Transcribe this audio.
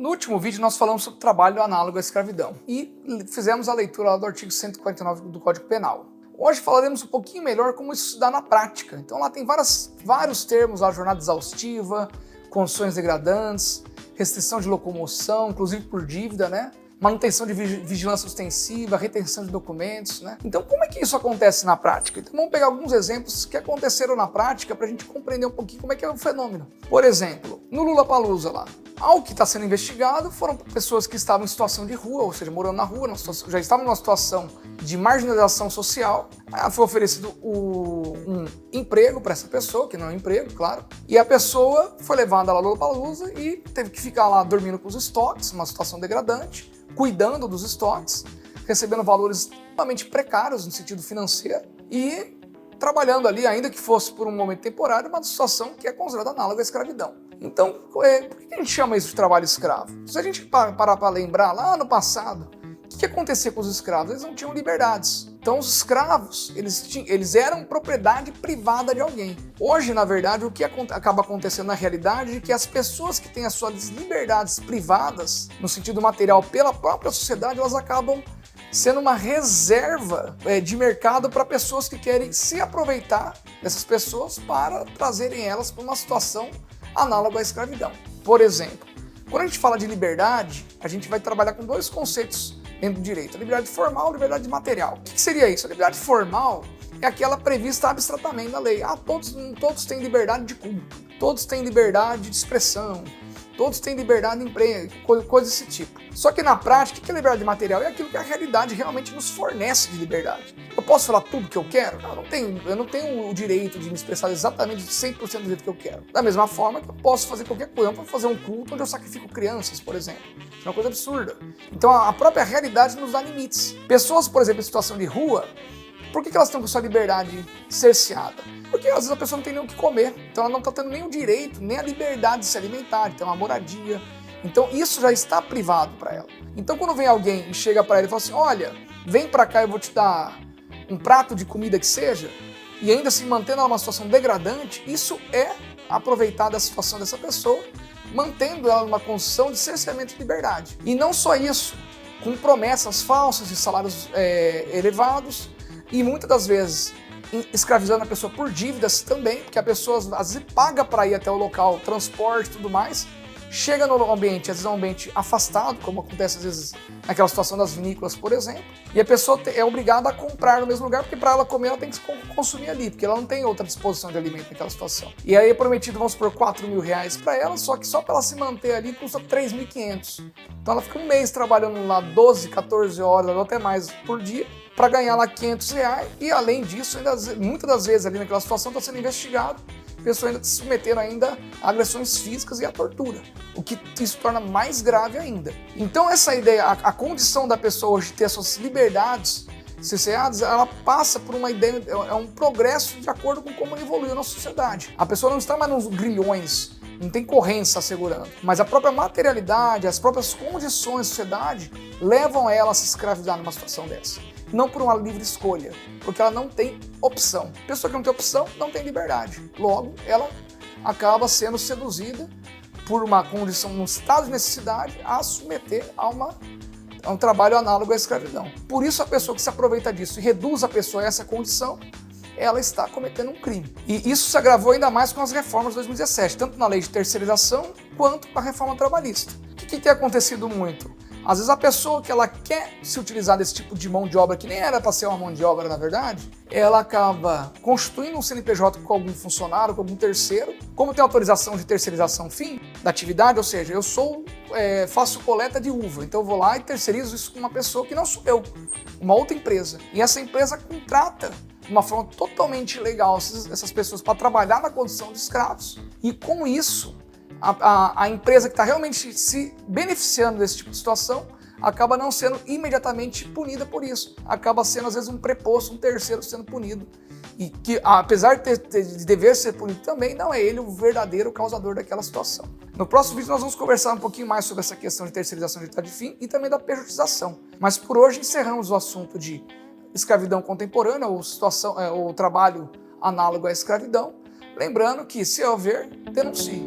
No último vídeo nós falamos sobre trabalho análogo à escravidão e fizemos a leitura lá do artigo 149 do Código Penal. Hoje falaremos um pouquinho melhor como isso se dá na prática. Então lá tem vários termos, a jornada exaustiva, condições degradantes, restrição de locomoção, inclusive por dívida, né? Manutenção de vigilância ostensiva, retenção de documentos, né? Então como é que isso acontece na prática? Então vamos pegar alguns exemplos que aconteceram na prática para a gente compreender um pouquinho como é que é o fenômeno. Por exemplo, no Lollapalooza lá, ao que está sendo investigado foram pessoas que estavam em situação de rua, ou seja, morando na rua, já estavam numa situação de marginalização social. Foi oferecido um emprego para essa pessoa, que não é um emprego, claro, e a pessoa foi levada lá no Lollapalooza e teve que ficar lá dormindo com os estoques, uma situação degradante, cuidando dos estoques, recebendo valores extremamente precários no sentido financeiro e trabalhando ali, ainda que fosse por um momento temporário, uma situação que é considerada análoga à escravidão. Então, por que a gente chama isso de trabalho escravo? Se a gente parar para lembrar, lá no passado, o que acontecia com os escravos? Eles não tinham liberdades. Então, os escravos, eles eram propriedade privada de alguém. Hoje, na verdade, o que acaba acontecendo na realidade é que as pessoas que têm as suas liberdades privadas, no sentido material, pela própria sociedade, elas acabam sendo uma reserva de mercado para pessoas que querem se aproveitar dessas pessoas para trazerem elas para uma situação análoga à escravidão. Por exemplo, quando a gente fala de liberdade, a gente vai trabalhar com dois conceitos dentro do direito: a liberdade formal e a liberdade material. O que seria isso? A liberdade formal é aquela prevista abstratamente na lei. Todos têm liberdade de culto, todos têm liberdade de expressão, todos têm liberdade de emprego, coisa desse tipo. Só que na prática, o que é liberdade material? É aquilo que a realidade realmente nos fornece de liberdade. Eu posso falar tudo que eu quero? Não, eu não tenho o direito de me expressar exatamente 100% do jeito que eu quero. Da mesma forma que eu posso fazer qualquer coisa. Eu posso fazer um culto onde eu sacrifico crianças, por exemplo. Isso é uma coisa absurda. Então a própria realidade nos dá limites. Pessoas, por exemplo, em situação de rua, por que elas estão com sua liberdade cerceada? Porque às vezes a pessoa não tem nem o que comer, então ela não está tendo nem o direito, nem a liberdade de se alimentar, de ter uma moradia. Então isso já está privado para ela. Então quando vem alguém e chega para ela e fala assim: olha, vem para cá, eu vou te dar um prato de comida que seja, e ainda assim mantendo ela numa situação degradante, isso é aproveitar da situação dessa pessoa, mantendo ela numa condição de cerceamento de liberdade. E não só isso, com promessas falsas de salários elevados, e muitas das vezes escravizando a pessoa por dívidas também, porque a pessoa às vezes paga para ir até o local, transporte e tudo mais, chega no ambiente, às vezes é um ambiente afastado, como acontece às vezes naquela situação das vinícolas, por exemplo, e a pessoa é obrigada a comprar no mesmo lugar, porque para ela comer ela tem que consumir ali, porque ela não tem outra disposição de alimento naquela situação. E aí é prometido, vamos supor, R$4.000 para ela, só que só para ela se manter ali custa R$3.500. Então ela fica um mês trabalhando lá 12, 14 horas, ou até mais por dia, para ganhar lá R$500, e além disso, muitas das vezes ali naquela situação está sendo investigado, a pessoa ainda se submetendo ainda a agressões físicas e a tortura, o que isso torna mais grave ainda. Então essa ideia, a condição da pessoa hoje de ter as suas liberdades cerceadas, ela passa por uma ideia, é um progresso de acordo com como evoluiu na sociedade. A pessoa não está mais nos grilhões, não tem corrência assegurando, mas a própria materialidade, as próprias condições da sociedade levam ela a se escravizar numa situação dessa. Não por uma livre escolha, porque ela não tem opção. Pessoa que não tem opção não tem liberdade. Logo, ela acaba sendo seduzida por uma condição, num estado de necessidade, a submeter a um trabalho análogo à escravidão. Por isso, a pessoa que se aproveita disso e reduz a pessoa a essa condição, ela está cometendo um crime. E isso se agravou ainda mais com as reformas de 2017, tanto na lei de terceirização quanto com a reforma trabalhista. O que tem acontecido muito? Às vezes a pessoa que ela quer se utilizar desse tipo de mão de obra, que nem era para ser uma mão de obra na verdade, ela acaba constituindo um CNPJ com algum funcionário, com algum terceiro, como tem autorização de terceirização fim da atividade, ou seja, eu faço coleta de uva, então eu vou lá e terceirizo isso com uma pessoa que não sou eu, uma outra empresa. E essa empresa contrata de uma forma totalmente ilegal essas pessoas para trabalhar na condição de escravos. E com isso, a empresa que está realmente se beneficiando desse tipo de situação acaba não sendo imediatamente punida por isso. Acaba sendo, às vezes, um preposto, um terceiro sendo punido. E que, apesar de dever ser punido também, não é ele o verdadeiro causador daquela situação. No próximo vídeo nós vamos conversar um pouquinho mais sobre essa questão de terceirização de atividade de fim e também da pejotização. Mas por hoje encerramos o assunto de escravidão contemporânea ou trabalho análogo à escravidão. Lembrando que, se houver, denuncie.